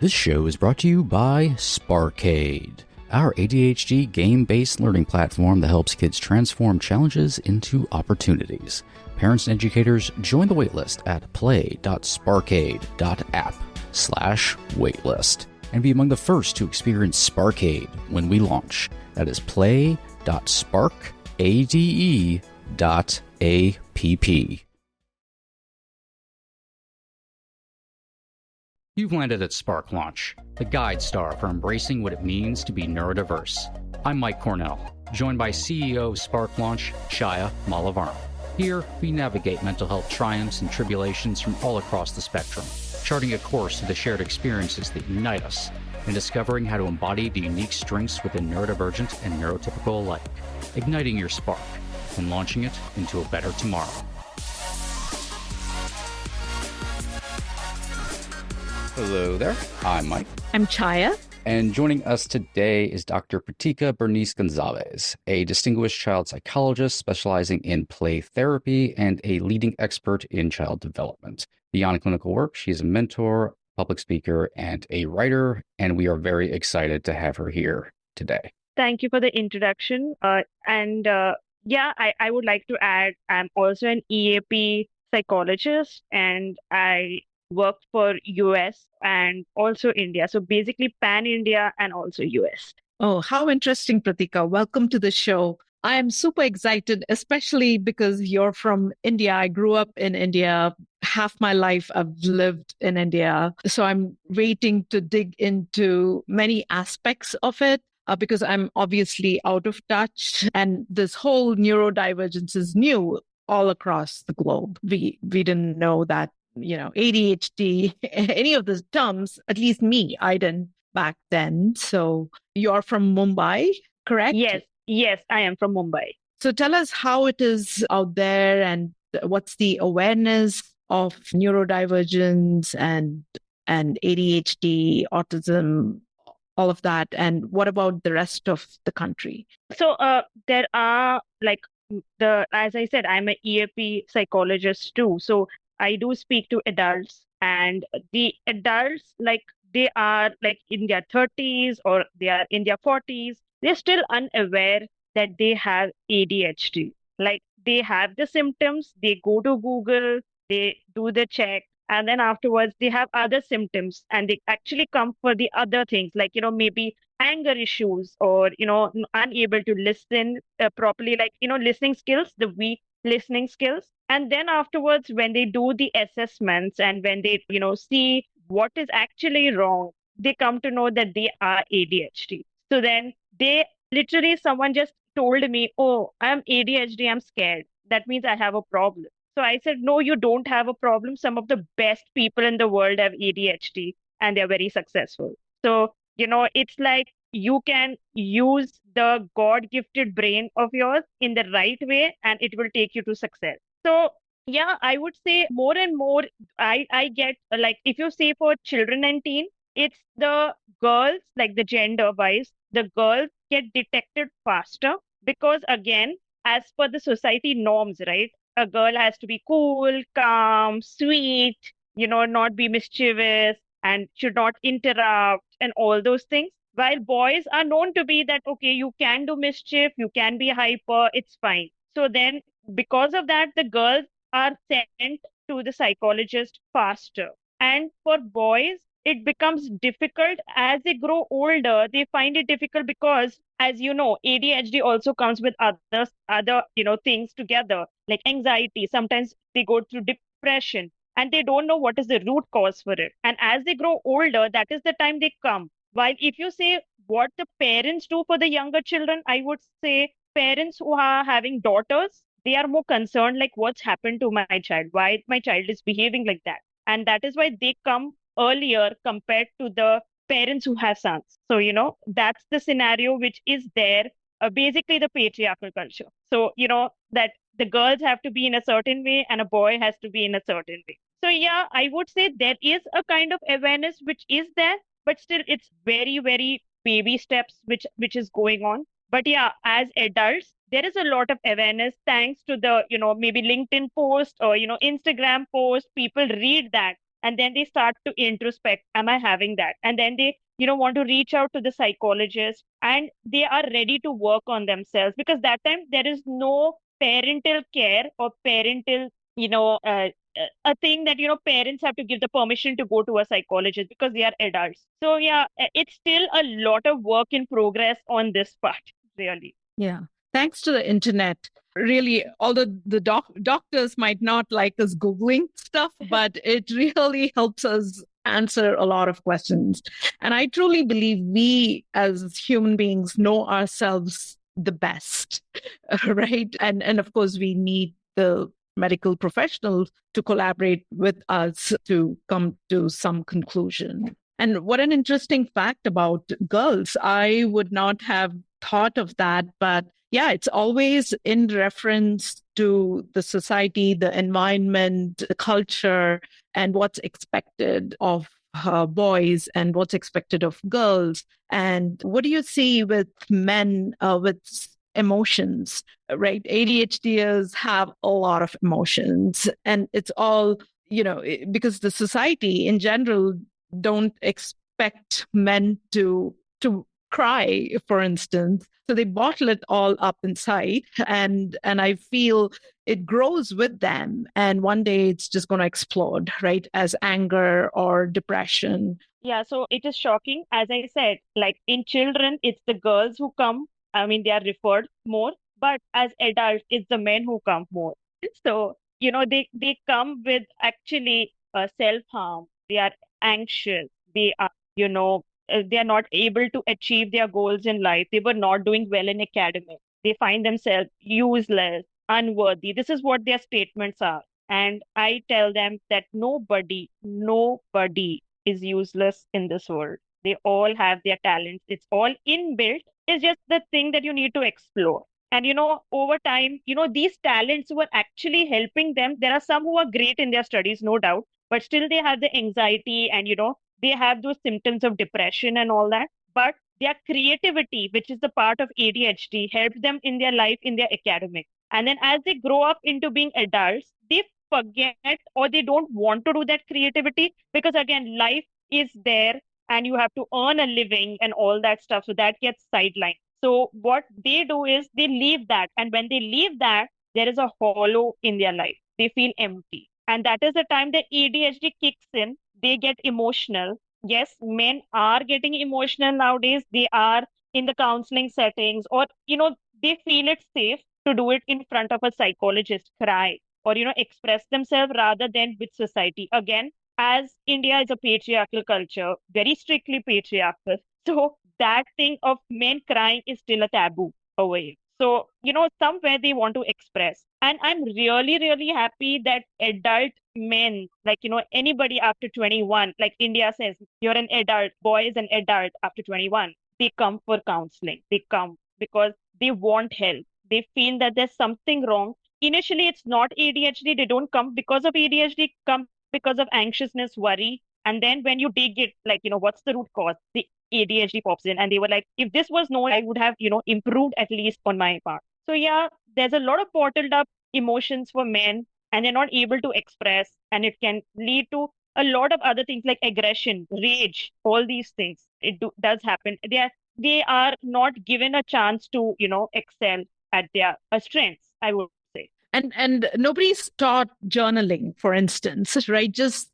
This show is brought to you by Sparkade, our ADHD game-based learning platform that helps kids transform challenges into opportunities. Parents and educators, join the waitlist at play.sparkade.app/waitlist and be among the first to experience Sparkade when we launch. That is play.sparkade.app. You've landed at Spark Launch, the guide star for embracing what it means to be neurodiverse. I'm Mike Cornell, joined by CEO of Spark Launch, Chaya. Here, we navigate mental health triumphs and tribulations from all across the spectrum, charting a course to the shared experiences that unite us, and discovering how to embody the unique strengths within neurodivergent and neurotypical alike, igniting your spark and launching it into a better tomorrow. Hello there, I'm Mike. I'm Chaya. And joining us today is Dr. Pritika Bernice Gonsalves, a distinguished child psychologist specializing in play therapy and a leading expert in child development. Beyond clinical work, she is a mentor, public speaker, and a writer, and we are very excited to have her here today. Thank you for the introduction. I would like to add, I'm also an EAP psychologist, and I work for US and also India. So basically pan-India and also US. Oh, how interesting, Pratika. Welcome to the show. I am super excited, especially because you're from India. I grew up in India. Half my life I've lived in India. So I'm waiting to dig into many aspects of it because I'm obviously out of touch. And this whole neurodivergence is new all across the globe. We didn't know that, ADHD, any of the terms, at least me, I didn't back then. So you're from Mumbai, correct? Yes, I am from Mumbai. So tell us how it is out there and what's the awareness of neurodivergence and ADHD, autism, all of that. And what about the rest of the country? So there are as I said, I'm an EAP psychologist too. So I do speak to adults, and the adults, they are in their 30s or they are in their 40s. They're still unaware that they have ADHD. They have the symptoms, they go to Google, they do the check, and then afterwards they have other symptoms and they actually come for the other things, maybe anger issues or, unable to listen properly, listening skills, the weak listening skills. And then afterwards, when they do the assessments and when they, see what is actually wrong, they come to know that they are ADHD. So then someone just told me, oh, I'm ADHD, I'm scared. That means I have a problem. So I said, no, you don't have a problem. Some of the best people in the world have ADHD and they're very successful. So, it's like you can use the God-gifted brain of yours in the right way and it will take you to success. So, yeah, I would say more and more, I get, if you say for children and teen, it's the girls, the gender-wise, the girls get detected faster because, again, as per the society norms, right? A girl has to be cool, calm, sweet, not be mischievous and should not interrupt and all those things. While boys are known to be that, okay, you can do mischief, you can be hyper, it's fine. So then because of that, the girls are sent to the psychologist faster. And for boys, it becomes difficult as they grow older. They find it difficult because, as you know, ADHD also comes with other things together, like anxiety. Sometimes they go through depression and they don't know what is the root cause for it. And as they grow older, that is the time they come. While if you say what the parents do for the younger children, I would say parents who are having daughters, they are more concerned, what's happened to my child, why my child is behaving like that. And that is why they come earlier compared to the parents who have sons. So, that's the scenario which is there, basically the patriarchal culture. So, that the girls have to be in a certain way and a boy has to be in a certain way. So, yeah, I would say there is a kind of awareness which is there, but still it's very, very baby steps which is going on. But yeah, as adults, there is a lot of awareness thanks to the, maybe LinkedIn post or, Instagram post. People read that and then they start to introspect, am I having that? And then they want to reach out to the psychologist, and they are ready to work on themselves, because that time there is no parental care or parental a thing that parents have to give the permission to go to a psychologist because they are adults. So yeah, it's still a lot of work in progress on this part, really. Yeah. Thanks to the internet, really, although the doctors might not like us Googling stuff, but it really helps us answer a lot of questions. And I truly believe we as human beings know ourselves the best, right? And of course, we need the medical professionals to collaborate with us to come to some conclusion. And what an interesting fact about girls. I would not have thought of that, but yeah, it's always in reference to the society, the environment, the culture, and what's expected of boys and what's expected of girls. And what do you see with men with emotions, right? ADHDers have a lot of emotions, and it's all, because the society in general don't expect men to cry, for instance. So they bottle it all up inside, and I feel it grows with them, and one day it's just going to explode, right, as anger or depression. Yeah, so it is shocking. As I said, like in children, it's the girls who come. I mean, they are referred more, but as adults, it's the men who come more. So, they come with actually self-harm. They are anxious. They are, they are not able to achieve their goals in life. They were not doing well in academic. They find themselves useless, unworthy. This is what their statements are. And I tell them that nobody is useless in this world. They all have their talents. It's all inbuilt. It's just the thing that you need to explore. And over time, these talents were actually helping them. There are some who are great in their studies, no doubt, but still they have the anxiety, and they have those symptoms of depression and all that. But their creativity, which is the part of ADHD, helped them in their life, in their academic. And then as they grow up into being adults, they forget, or they don't want to do that creativity, because again, life is there and you have to earn a living and all that stuff. So that gets sidelined. So what they do is they leave that. And when they leave that, there is a hollow in their life. They feel empty. And that is the time the ADHD kicks in. They get emotional. Yes, men are getting emotional nowadays. They are in the counseling settings, or, they feel it safe to do it in front of a psychologist, cry, or, express themselves rather than with society. Again, as India is a patriarchal culture, very strictly patriarchal. So that thing of men crying is still a taboo away. So, somewhere they want to express. And I'm really, really happy that adult men, like, anybody after 21, like India says, you're an adult, boy is an adult after 21. They come for counseling. They come because they want help. They feel that there's something wrong. Initially, it's not ADHD. They don't come because of ADHD, come because of anxiousness, worry. And then when you dig it, like, what's the root cause? The ADHD pops in, and they were like, if this was known, I would have, improved at least on my part. So yeah, there's a lot of bottled up emotions for men, and they're not able to express, and it can lead to a lot of other things like aggression, rage, all these things. Does happen. They are not given a chance to, excel at their strengths, I would say. And nobody's taught journaling, for instance, right? Just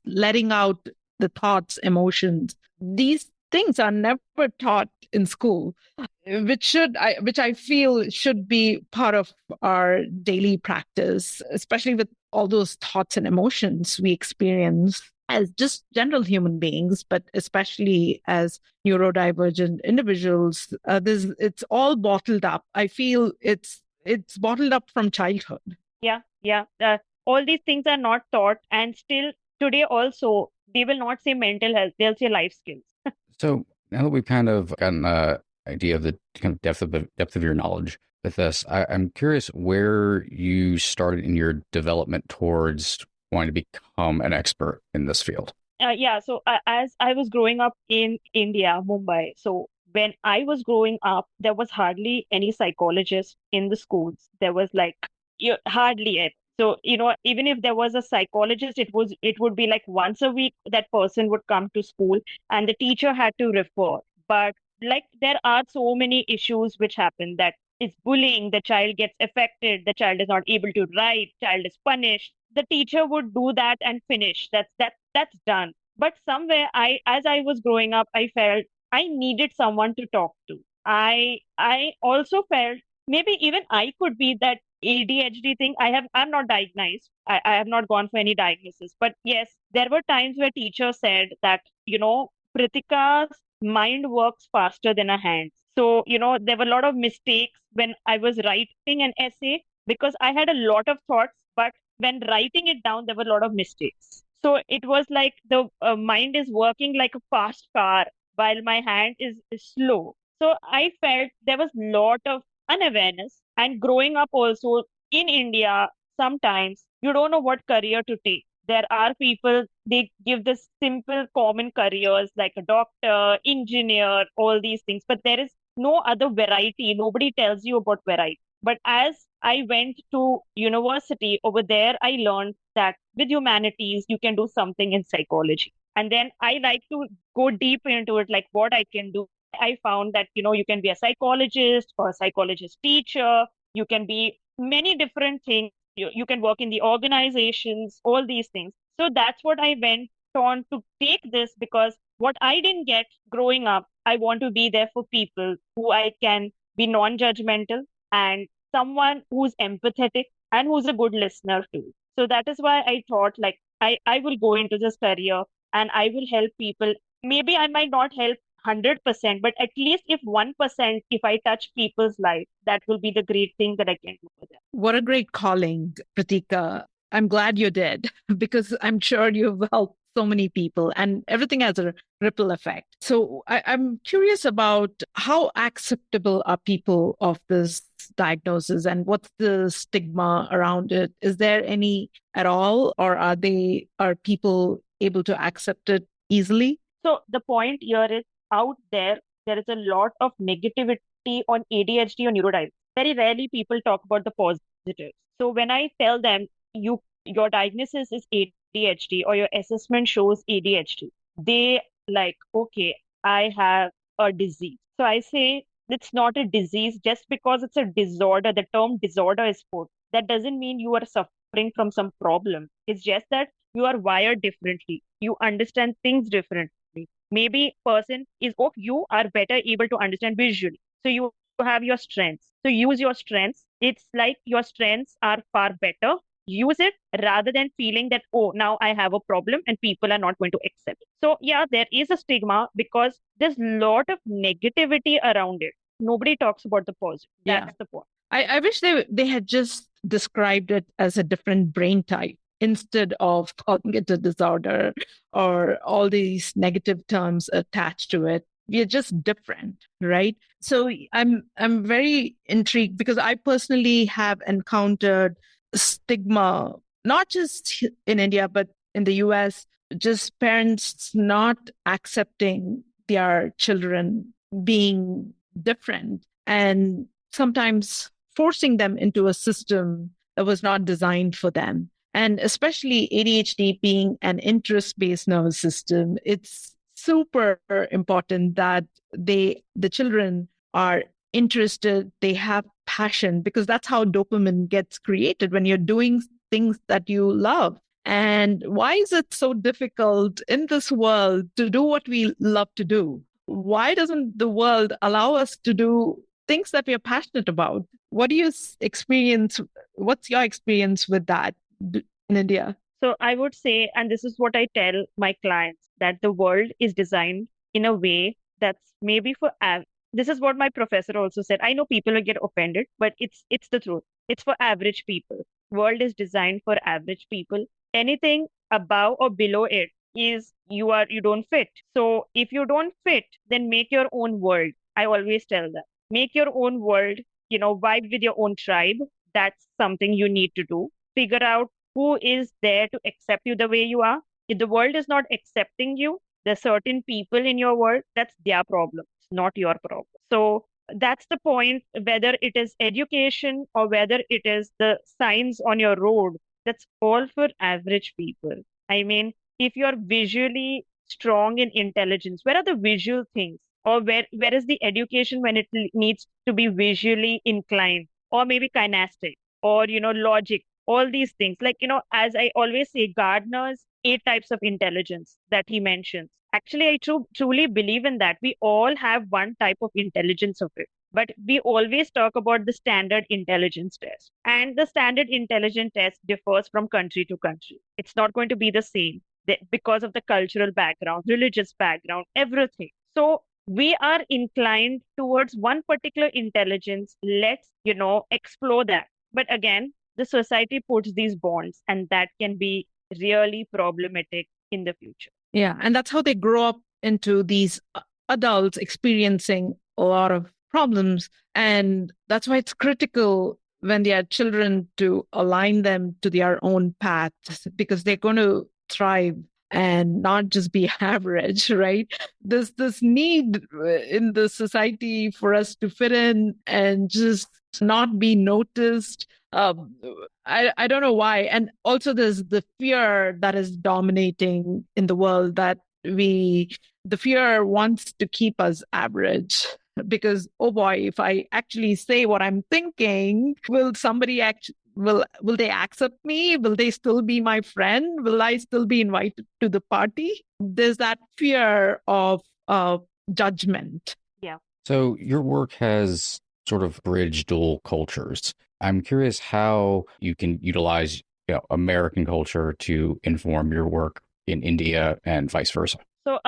letting out the thoughts, emotions. These things are never taught in school, which I feel should be part of our daily practice, especially with all those thoughts and emotions we experience as just general human beings, but especially as neurodivergent individuals. It's all bottled up. I feel it's bottled up from childhood. Yeah. All these things are not taught, and still today also they will not say mental health; they'll say life skills. So now that we've kind of gotten an idea of the kind of depth of your knowledge with this, I'm curious where you started in your development towards wanting to become an expert in this field. Yeah, so as I was growing up in India, Mumbai, so when I was growing up, there was hardly any psychologist in the schools. There was like hardly it. So, even if there was a psychologist, it would be like once a week that person would come to school and the teacher had to refer. But like there are so many issues which happen, that is bullying, the child gets affected, the child is not able to write, child is punished. The teacher would do that and finish. That's done. But somewhere as I was growing up, I felt I needed someone to talk to. I also felt maybe even I could be that ADHD thing. I'm not diagnosed. I have not gone for any diagnosis. But yes, there were times where teachers said that, Pritika's mind works faster than a hand. So, there were a lot of mistakes when I was writing an essay because I had a lot of thoughts, but when writing it down, there were a lot of mistakes. So it was like the mind is working like a fast car while my hand is slow. So I felt there was a lot of unawareness. And growing up also in India, sometimes you don't know what career to take. There are people, they give the simple common careers like a doctor, engineer, all these things, but there is no other variety. Nobody tells you about variety. But as I went to university over there, I learned that with humanities, you can do something in psychology. And then I like to go deep into it, like what I can do. I found that, you can be a psychologist or a psychologist teacher. You can be many different things. You can work in the organizations, all these things. So that's what I went on to take this, because what I didn't get growing up, I want to be there for people who I can be non-judgmental and someone who's empathetic and who's a good listener too. So that is why I thought like I will go into this career and I will help people. Maybe I might not help 100%, but at least if 1%, if I touch people's life, that will be the great thing that I can do for them. What a great calling, Pratika. I'm glad you did because I'm sure you've helped so many people and everything has a ripple effect. So I'm curious about how acceptable are people of this diagnosis and what's the stigma around it? Is there any at all, or are people able to accept it easily? So the point here is, out there is a lot of negativity on ADHD or neurodiverse. Very rarely people talk about the positives. So when I tell them your diagnosis is ADHD or your assessment shows ADHD, they like, okay, I have a disease. So I say it's not a disease just because it's a disorder. The term disorder is put. That doesn't mean you are suffering from some problem. It's just that you are wired differently. You understand things differently. Maybe person is, oh, you are better able to understand visually, so you have your strengths, so use your strengths. It's like your strengths are far better. Use it rather than feeling that, oh, now I have a problem and people are not going to accept it. So yeah, there is a stigma because there's a lot of negativity around it. Nobody talks about the positive. Yeah. That's the point. I wish they had just described it as a different brain type instead of calling it a disorder or all these negative terms attached to it. We are just different, right? So I'm very intrigued because I personally have encountered stigma, not just in India, but in the US, just parents not accepting their children being different and sometimes forcing them into a system that was not designed for them. And especially ADHD being an interest based nervous system, it's super important that the children are interested, they have passion, because that's how dopamine gets created when you're doing things that you love. And why is it so difficult in this world to do what we love to do? Why doesn't the world allow us to do things that we are passionate about? What do you experience? What's your experience with that in India? So I would say, and this is what I tell my clients, that the world is designed in a way that's maybe for this is what my professor also said. I know people will get offended, but it's the truth. It's for average people. World is designed for average people. Anything above or below it is you don't fit. So if you don't fit, then make your own world. I always tell them, make your own world, vibe with your own tribe. That's something you need to do. Figure out who is there to accept you the way you are. If the world is not accepting you, there's certain people in your world, that's their problem. It's not your problem. So that's the point, whether it is education or whether it is the signs on your road That's all for average people. I mean, if you're visually strong in intelligence, where are the visual things? Or where is the education when needs to be visually inclined? Or maybe kinesthetic, or logic, all these things. Like, as I always say, Gardner's 8 types of intelligence that he mentions. Actually, I truly believe in that. We all have one type of intelligence of it. But we always talk about the standard intelligence test. And the standard intelligence test differs from country to country. It's not going to be the same because of the cultural background, religious background, everything. So we are inclined towards one particular intelligence. Let's, explore that. But again, the society puts these bonds, and that can be really problematic in the future. Yeah. And that's how they grow up into these adults experiencing a lot of problems. And that's why it's critical when they are children to align them to their own paths, because they're going to thrive and not just be average, right? There's this need in the society for us to fit in and just not be noticed. I don't know why. And also there's the fear that is dominating in the world, that the fear wants to keep us average, because, oh boy, if I actually say what I'm thinking, will somebody will they accept me? Will they still be my friend? Will I still be invited to the party? There's that fear of judgment. Yeah. So your work has sort of bridged dual cultures. I'm curious how you can utilize American culture to inform your work in India and vice versa. So,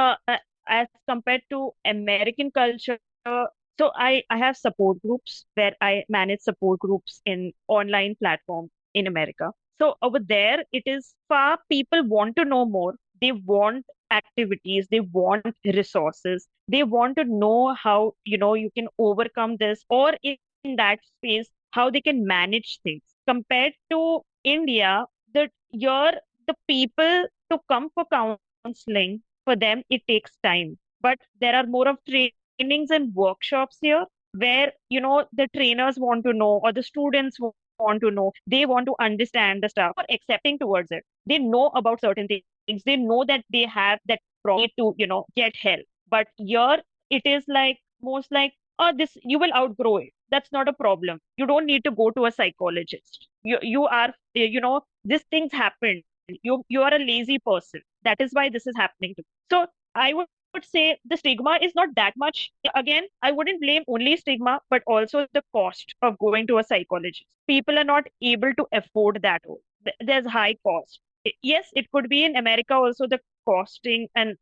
as compared to American culture, so I have support groups where I manage support groups in online platform in America. So over there, it is far people want to know more. They want activities, they want resources, they want to know how you can overcome this, or in that space, how they can manage things. Compared to India, that the people to come for counseling, for them it takes time, but there are more of trainings and workshops here where the trainers want to know, or the students want to know, they want to understand the stuff, or accepting towards it. They know about certain things, they know that they have that need to get help. But here it is like, most like, oh, this, you will outgrow it, that's not a problem, you don't need to go to a psychologist. You are, these things happen, you are a lazy person, that is why this is happening to you. So I would say the stigma is not that much. Again, I wouldn't blame only stigma, but also the cost of going to a psychologist. People are not able to afford that. There's high cost. Yes, it could be in America also, the costing, and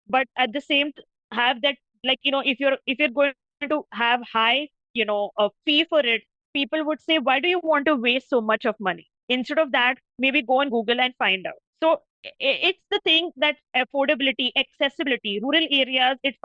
but at the same have that, like, if you're going to have high, a fee for it, people would say, why do you want to waste so much of money? Instead of that, maybe go on Google and find out. So it's the thing that affordability, accessibility, rural areas, they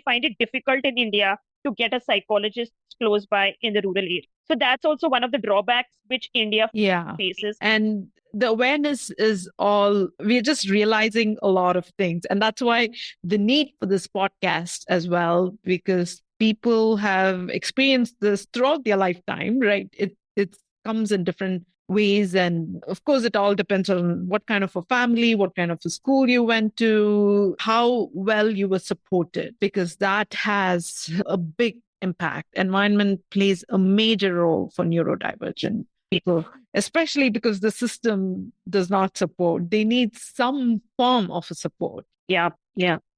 find it difficult in India to get a psychologist close by in the rural area. So that's also one of the drawbacks which India faces. And the awareness is all, we're just realizing a lot of things. And that's why the need for this podcast as well, because people have experienced this throughout their lifetime, right? It comes in different ways. And of course, it all depends on what kind of a family, what kind of a school you went to, how well you were supported, because that has a big impact. Environment plays a major role for neurodivergent people, especially because the system does not support. They need some form of a support. Yeah,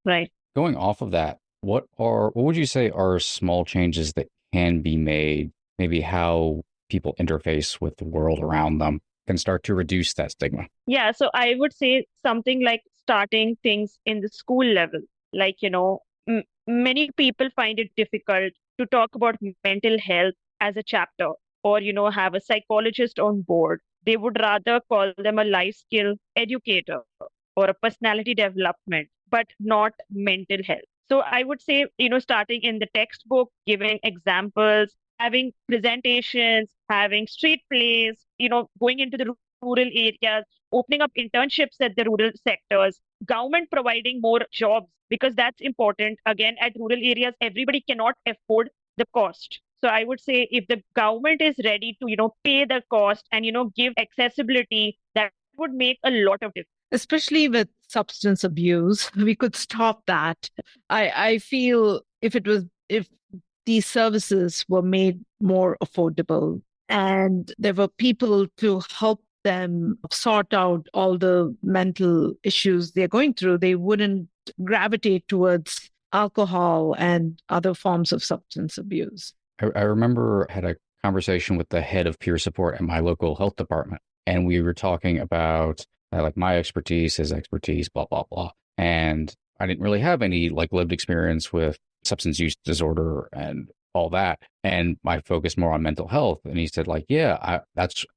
right. Going off of that, what would you say are small changes that can be made, maybe how people interface with the world around them can start to reduce that stigma? Yeah, so I would say something like starting things in the school level. Like, many people find it difficult to talk about mental health as a chapter, or, have a psychologist on board. They would rather call them a life skill educator or a personality development, but not mental health. So I would say, starting in the textbook, giving examples, having presentations, having street plays, going into the rural areas, opening up internships at the rural sectors, government providing more jobs, because that's important. Again, at rural areas, everybody cannot afford the cost. So I would say if the government is ready to, pay the cost and, give accessibility, that would make a lot of difference. Especially with substance abuse, we could stop that. I feel if these services were made more affordable and there were people to help them sort out all the mental issues they're going through, they wouldn't gravitate towards alcohol and other forms of substance abuse. I remember I had a conversation with the head of peer support at my local health department, and we were talking about like my expertise, his expertise, blah blah blah. And I didn't really have any like lived experience with substance use disorder and all that, and my focus more on mental health. And he said, like, yeah,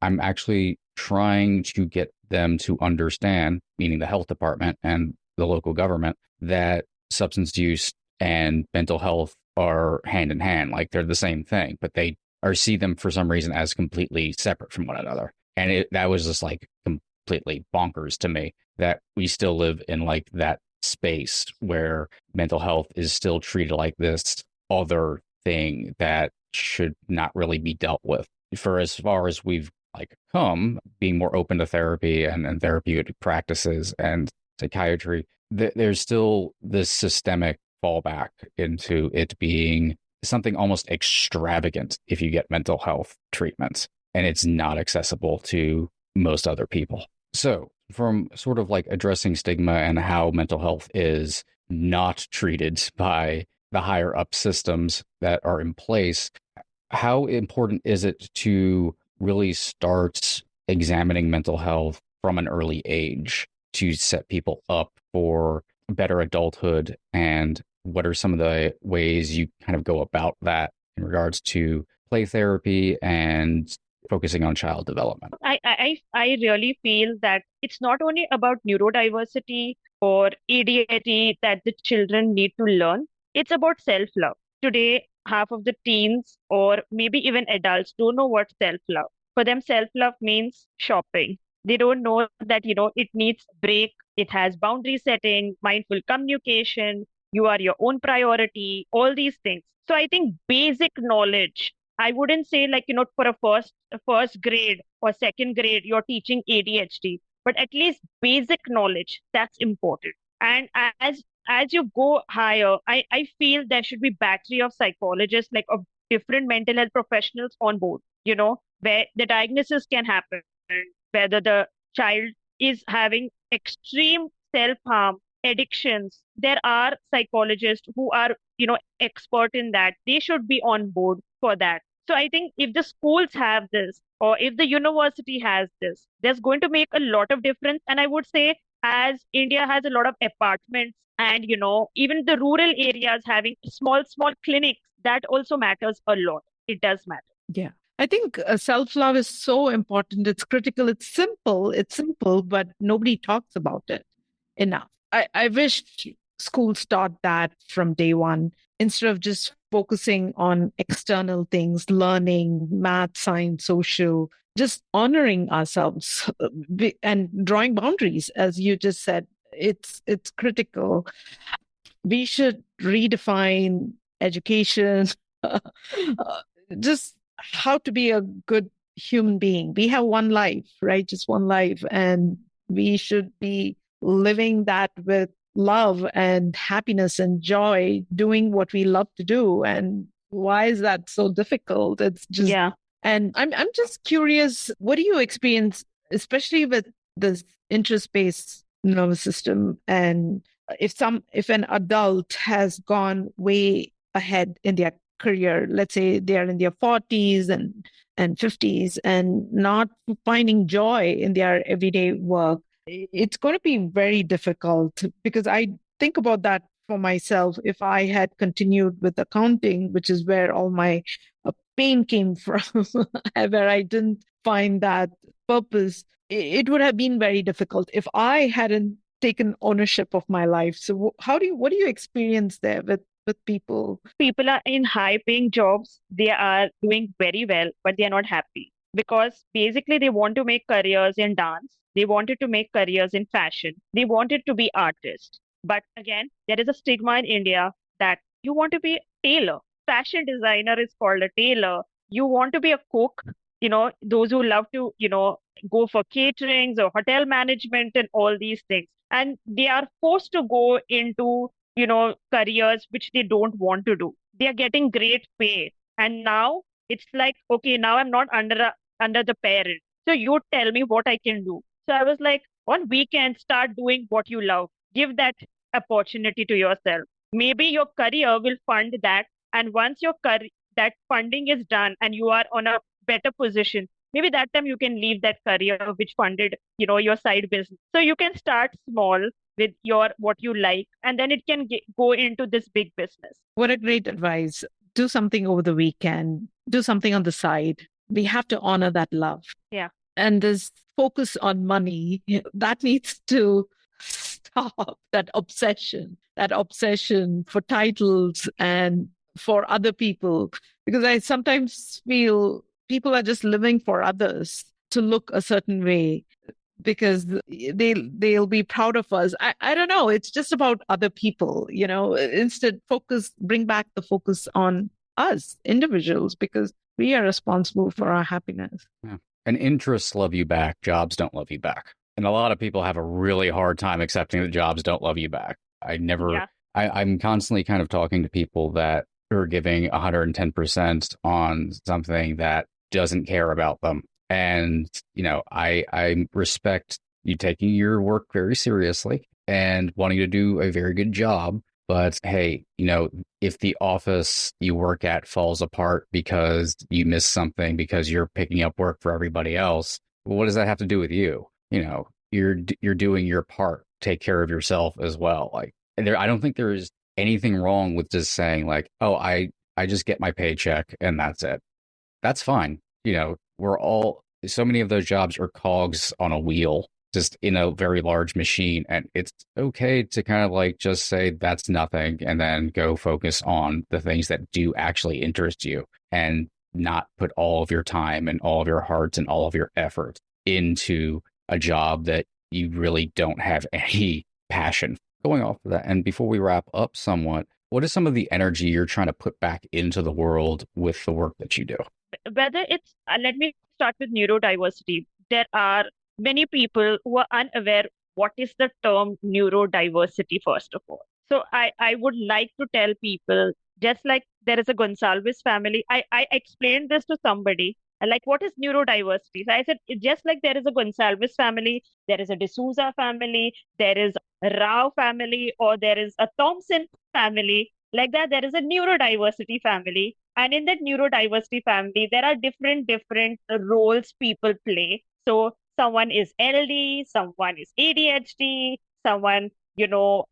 I'm actually trying to get them to understand, meaning the health department and the local government, that substance use and mental health are hand in hand, like they're the same thing, but they or see them for some reason as completely separate from one another. And that was just like completely bonkers to me that we still live in like that space where mental health is still treated like this other thing that should not really be dealt with. For as far as we've like come, being more open to therapy and therapeutic practices and psychiatry, there's still this systemic fallback into it being something almost extravagant if you get mental health treatments, and it's not accessible to most other people. So, from sort of like addressing stigma and how mental health is not treated by the higher up systems that are in place, how important is it to really start examining mental health from an early age to set people up for better adulthood? And what are some of the ways you kind of go about that in regards to play therapy and focusing on child development? I really feel that it's not only about neurodiversity or ADHD that the children need to learn, it's about self-love. Today, half of the teens or maybe even adults don't know what self-love. For them, self-love means shopping. They don't know that, it needs break, it has boundary setting, mindful communication, you are your own priority, all these things. So I think basic knowledge, I wouldn't say like, for a first grade or second grade, you're teaching ADHD, but at least basic knowledge, that's important. And as you go higher, I feel there should be battery of psychologists, like of different mental health professionals on board, where the diagnosis can happen, whether the child is having extreme self-harm, addictions. There are psychologists who are, expert in that. They should be on board for that. So I think if the schools have this or if the university has this, there's going to make a lot of difference. And I would say as India has a lot of apartments and, even the rural areas having small clinics, that also matters a lot. It does matter. Yeah. I think self love is so important. It's critical. It's simple, but nobody talks about it enough. I wish schools taught that from day one instead of just focusing on external things, learning math, science, social, just honoring ourselves and drawing boundaries, as you just said. It's critical. We should redefine education, just how to be a good human being. We have one life, right? Just one life. And we should be living that with love and happiness and joy, doing what we love to do. And why is that so difficult? It's just, Yeah. and I'm just curious, what do you experience, especially with this interest-based nervous system? And if an adult has gone way ahead in their career, let's say they are in their 40s and 50s and not finding joy in their everyday work, it's going to be very difficult, because I think about that for myself. If I had continued with accounting, which is where all my pain came from, where I didn't find that purpose, it would have been very difficult if I hadn't taken ownership of my life. So what do you experience there with people? People are in high paying jobs, they are doing very well, but they are not happy because basically they want to make careers in dance, they wanted to make careers in fashion, they wanted to be artists. But again, there is a stigma in India that you want to be a tailor. fashion designer is called a tailor. You want to be a cook, those who love to, go for caterings or hotel management and all these things. And they are forced to go into, careers which they don't want to do. They are getting great pay. And now it's like, okay, now I'm not under the parent. So you tell me what I can do. So I was like, on weekends, start doing what you love. Give that opportunity to yourself. Maybe your career will fund that. And once that funding is done and you are on a better position, maybe that time you can leave that career which funded, your side business. So you can start small with your what you like, and then it can go into this big business. What a great advice. Do something over the weekend, do something on the side. We have to honor that love. Yeah. And this focus on money, that needs to stop, that obsession for titles and for other people. Because I sometimes feel people are just living for others to look a certain way because they'll be proud of us. I don't know. It's just about other people, instead bring back the focus on us individuals, because we are responsible for our happiness. Yeah. And interests love you back. Jobs don't love you back. And a lot of people have a really hard time accepting that jobs don't love you back. I'm constantly kind of talking to people that are giving 110% on something that doesn't care about them. And, I respect you taking your work very seriously and wanting to do a very good job. But hey, if the office you work at falls apart because you miss something because you're picking up work for everybody else, what does that have to do with you? You're doing your part. Take care of yourself as well. Like I don't think there's anything wrong with just saying like, oh, I just get my paycheck and that's it. That's fine. So many of those jobs are cogs on a wheel, just in a very large machine. And it's okay to kind of like just say that's nothing and then go focus on the things that do actually interest you and not put all of your time and all of your heart and all of your effort into a job that you really don't have any passion. Going off of that, and before we wrap up somewhat, what is some of the energy you're trying to put back into the world with the work that you do? Whether it's, let me start with neurodiversity. There are many people who are unaware what is the term neurodiversity, first of all. So I would like to tell people, just like there is a Gonsalves family, I explained this to somebody, like, what is neurodiversity? So I said, just like there is a Gonsalves family, there is a D'Souza family, there is a Rao family, or there is a Thompson family, like that, there is a neurodiversity family. And in that neurodiversity family, there are different roles people play. So someone is LD, someone is ADHD, someone,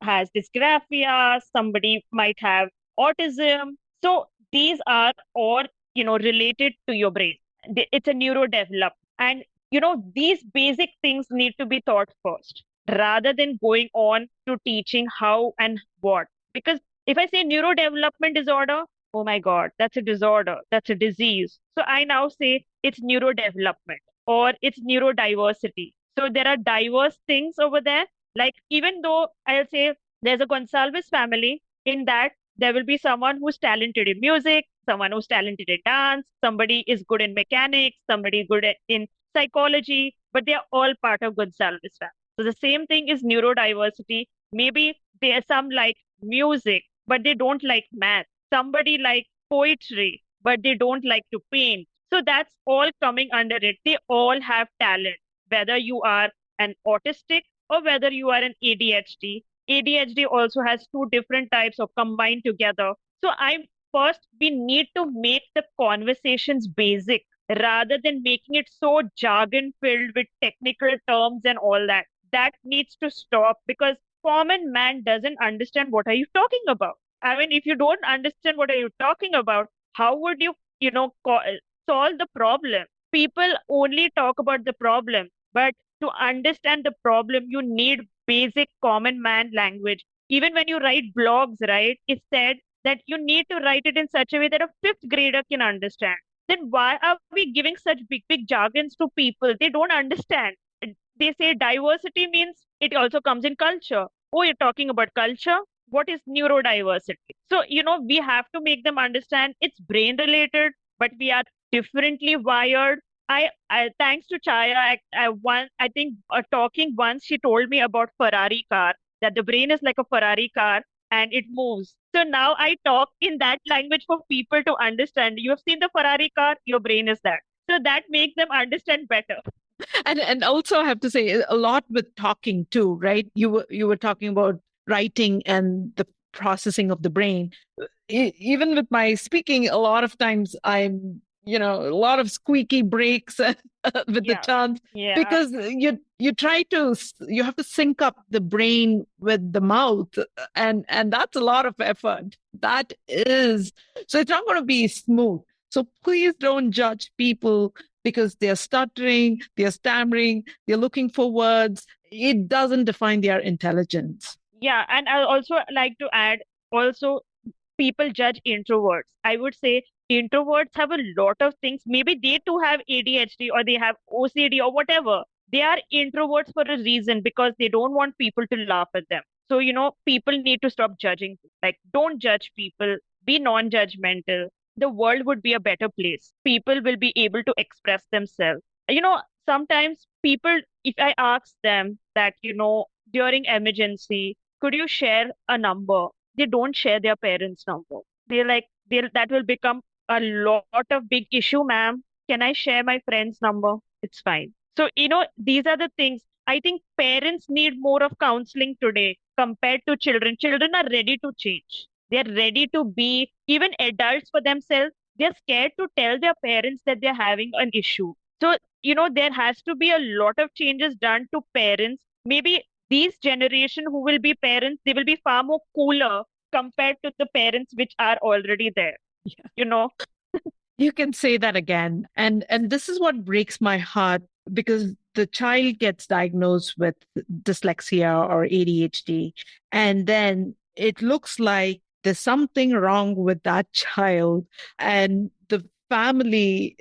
has dysgraphia, somebody might have autism. So these are all, related to your brain. It's a neurodevelop. And, these basic things need to be taught first rather than going on to teaching how and what. Because if I say neurodevelopment disorder, oh my God, that's a disorder, that's a disease. So I now say it's neurodevelopment or it's neurodiversity. So there are diverse things over there. Like, even though I'll say there's a Gonsalves family, in that there will be someone who's talented in music, someone who's talented in dance, somebody is good in mechanics, somebody is good in psychology, but they are all part of Gonsalves family. So the same thing is neurodiversity. Maybe there are some like music, but they don't like math. Somebody like poetry, but they don't like to paint. So that's all coming under it. They all have talent, whether you are an autistic or whether you are an ADHD. ADHD also has two different types of combined together. So we need to make the conversations basic rather than making it so jargon filled with technical terms and all that. That needs to stop, because common man doesn't understand what are you talking about. I mean, if you don't understand what are you talking about, how would you, solve the problem? People only talk about the problem, but to understand the problem, you need basic common man language. Even when you write blogs, right, it's said that you need to write it in such a way that a fifth grader can understand. Then why are we giving such big jargons to people? They don't understand. They say diversity means it also comes in culture. Oh, you're talking about culture? what is neurodiversity. So, we have to make them understand it's brain related, but we are differently wired. I thanks to Chaya, I think talking once, she told me about Ferrari car, that the brain is like a Ferrari car and it moves. So now I talk in that language for people to understand. You have seen the Ferrari car, your brain is that. So that makes them understand better. And also I have to say a lot with talking too, right? You were talking about writing and the processing of the brain. Even with my speaking, a lot of times I'm, a lot of squeaky breaks with the Yeah. tongue Yeah. because you have to sync up the brain with the mouth, and that's a lot of effort. That is, so it's not going to be smooth. So please don't judge people because they're stuttering, they're stammering, they're looking for words. It doesn't define their intelligence. Yeah. And I also like to add also, people judge introverts. I would say introverts have a lot of things. Maybe they too have ADHD or they have OCD or whatever. They are introverts for a reason because they don't want people to laugh at them. So, people need to stop judging. Like, don't judge people, be non judgmental. The world would be a better place. People will be able to express themselves. Sometimes people, if I ask them that, during emergency, could you share a number? They don't share their parents' number. They're like, that will become a lot of big issue, ma'am. Can I share my friend's number? It's fine. So, these are the things. I think parents need more of counseling today compared to children. Children are ready to change. They're ready to be even adults for themselves. They're scared to tell their parents that they're having an issue. So, there has to be a lot of changes done to parents. Maybe these generation who will be parents, they will be far more cooler compared to the parents which are already there. Yeah. You know? You can say that again. And this is what breaks my heart because the child gets diagnosed with dyslexia or ADHD, and then it looks like there's something wrong with that child, and the family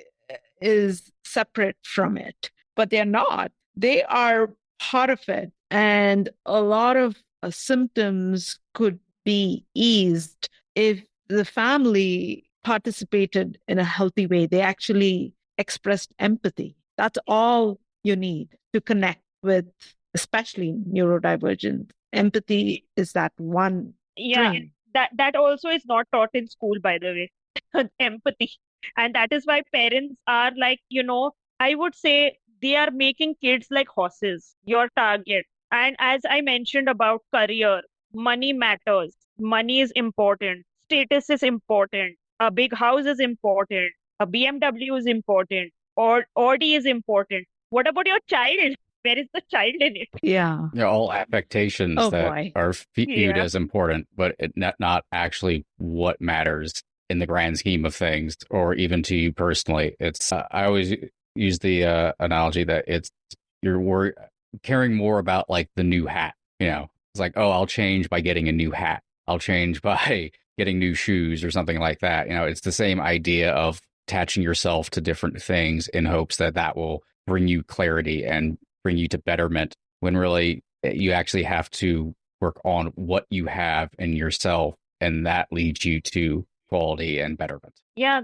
is separate from it, but they're not. They are part of it. And a lot of symptoms could be eased if the family participated in a healthy way. They actually expressed empathy. That's all you need to connect with, especially neurodivergent. Empathy is that one Yeah, string. that also is not taught in school, by the way. Empathy. And that is why parents are like, I would say they are making kids like horses, your target. And as I mentioned about career, money matters. Money is important. Status is important. A big house is important. A BMW is important. Or Audi is important. What about your child? Where is the child in it? Yeah. They're all affectations Oh that boy. are viewed Yeah. as important, but not actually what matters in the grand scheme of things, or even to you personally. It's I always use the analogy that you're caring more about like the new hat. It's like, oh, I'll change by getting a new hat. I'll change by getting new shoes or something like that. It's the same idea of attaching yourself to different things in hopes that that will bring you clarity and bring you to betterment, when really you actually have to work on what you have in yourself, and that leads you to quality and betterment. Yeah,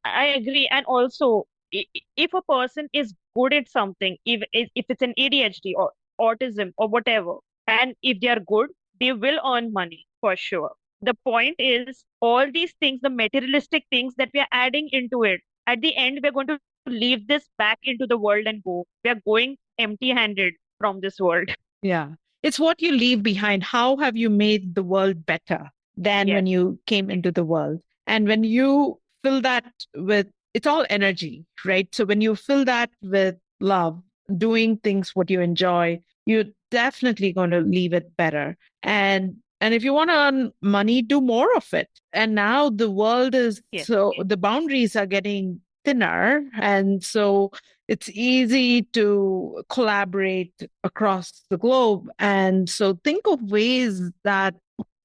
I agree. And also, if a person is good at something, if it's an ADHD or autism or whatever, and if they are good, they will earn money for sure. The point is, all these things, the materialistic things that we are adding into it, at the end, we're going to leave this back into the world and go. We are going empty-handed from this world. Yeah. It's what you leave behind. How have you made the world better than Yes. when you came into the world? And when you fill that with, it's all energy, right? So when you fill that with love, doing things what you enjoy, you're definitely going to leave it better. And if you want to earn money, do more of it. And now the world is Yes. so the boundaries are getting thinner. And so it's easy to collaborate across the globe. And so think of ways that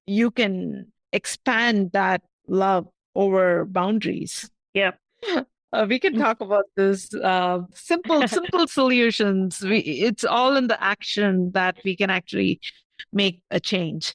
you can expand that love over boundaries. Yeah. We can talk about this simple solutions. It's all in the action that we can actually make a change.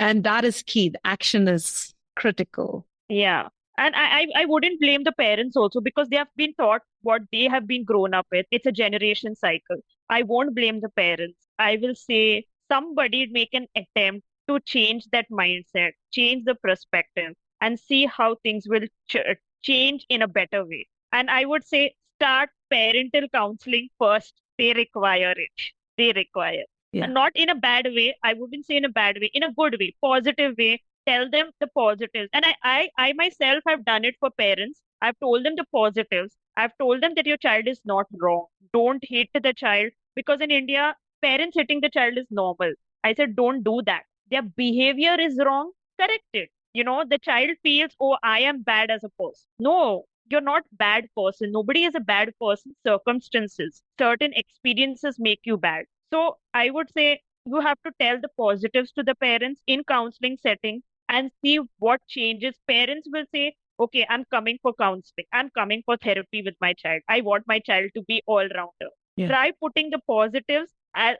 And that is key. The action is critical. Yeah. And I wouldn't blame the parents also because they have been taught what they have been grown up with. It's a generation cycle. I won't blame the parents. I will say somebody make an attempt to change that mindset, change the perspective, and see how things will change in a better way. And I would say start parental counseling first. They require it. They require. Yeah. And not in a bad way. I wouldn't say in a bad way, in a good way, positive way. Tell them the positives. And I myself have done it for parents. I've told them the positives. I've told them that your child is not wrong. Don't hit the child because in India, parents hitting the child is normal. I said, don't do that. Their behavior is wrong. Correct it. The child feels, oh, I am bad as a person. No, you're not bad person. Nobody is a bad person. Circumstances, certain experiences make you bad. So I would say you have to tell the positives to the parents in counseling setting and see what changes. Parents will say, okay, I'm coming for counseling. I'm coming for therapy with my child. I want my child to be all rounder. Yeah. Try putting the positives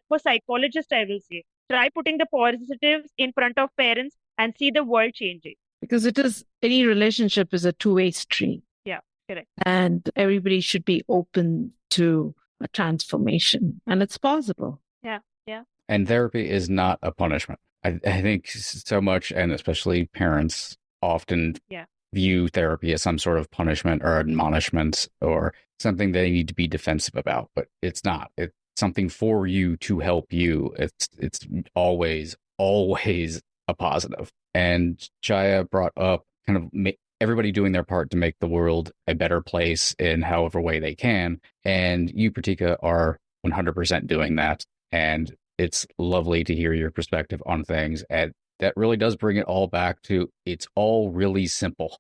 for psychologists, I will say. Try putting the positives in front of parents and see the world changing. Because any relationship is a two-way street. Yeah, correct. And everybody should be open to a transformation. And it's possible. Yeah, yeah. And therapy is not a punishment. I think so much, and especially parents often view therapy as some sort of punishment or admonishment or something they need to be defensive about, but it's not. It's something for you to help you. It's always a positive. And Chaya brought up kind of everybody doing their part to make the world a better place in however way they can. And you, Pritika, are 100% doing that. And it's lovely to hear your perspective on things. And that really does bring it all back to it's all really simple.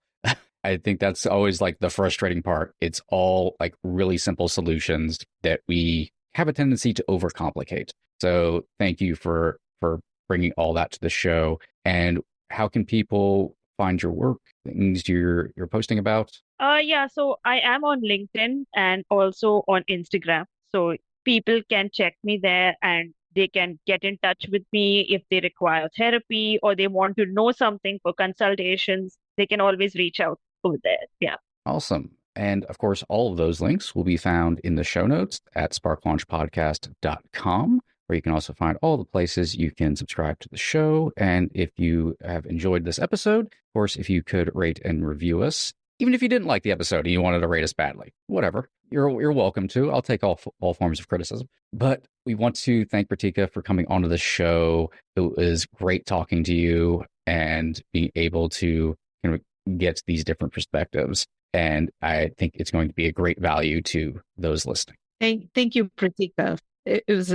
I think that's always like the frustrating part. It's all like really simple solutions that we have a tendency to overcomplicate. So thank you for bringing all that to the show. And how can people find your work, things you're posting about? Yeah, so I am on LinkedIn and also on Instagram. So people can check me there and they can get in touch with me if they require therapy or they want to know something for consultations. They can always reach out over there. Yeah. Awesome. And of course, all of those links will be found in the show notes at sparklaunchpodcast.com, where you can also find all the places you can subscribe to the show. And if you have enjoyed this episode, of course, if you could rate and review us, even if you didn't like the episode and you wanted to rate us badly, whatever, you're welcome to. I'll take all forms of criticism. But we want to thank Pritika for coming onto the show. It was great talking to you and being able to kind of get these different perspectives. And I think it's going to be a great value to those listening. Thank you, Pritika. It was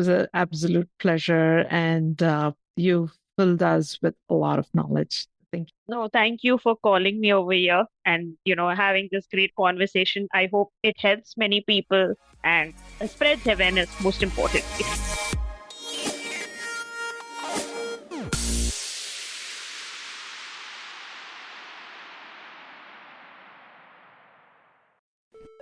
an absolute pleasure, and you filled us with a lot of knowledge. Thank you. No, thank you for calling me over here and having this great conversation. I hope it helps many people and spreads awareness, most importantly.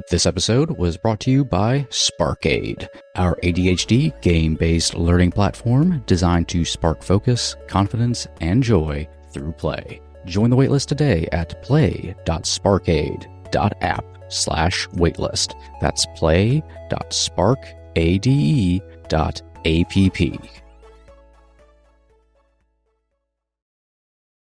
This episode was brought to you by Sparkade, our ADHD game-based learning platform designed to spark focus, confidence, and joy through play. Join the waitlist today at play.sparkade.app/waitlist. That's play.sparkade.app.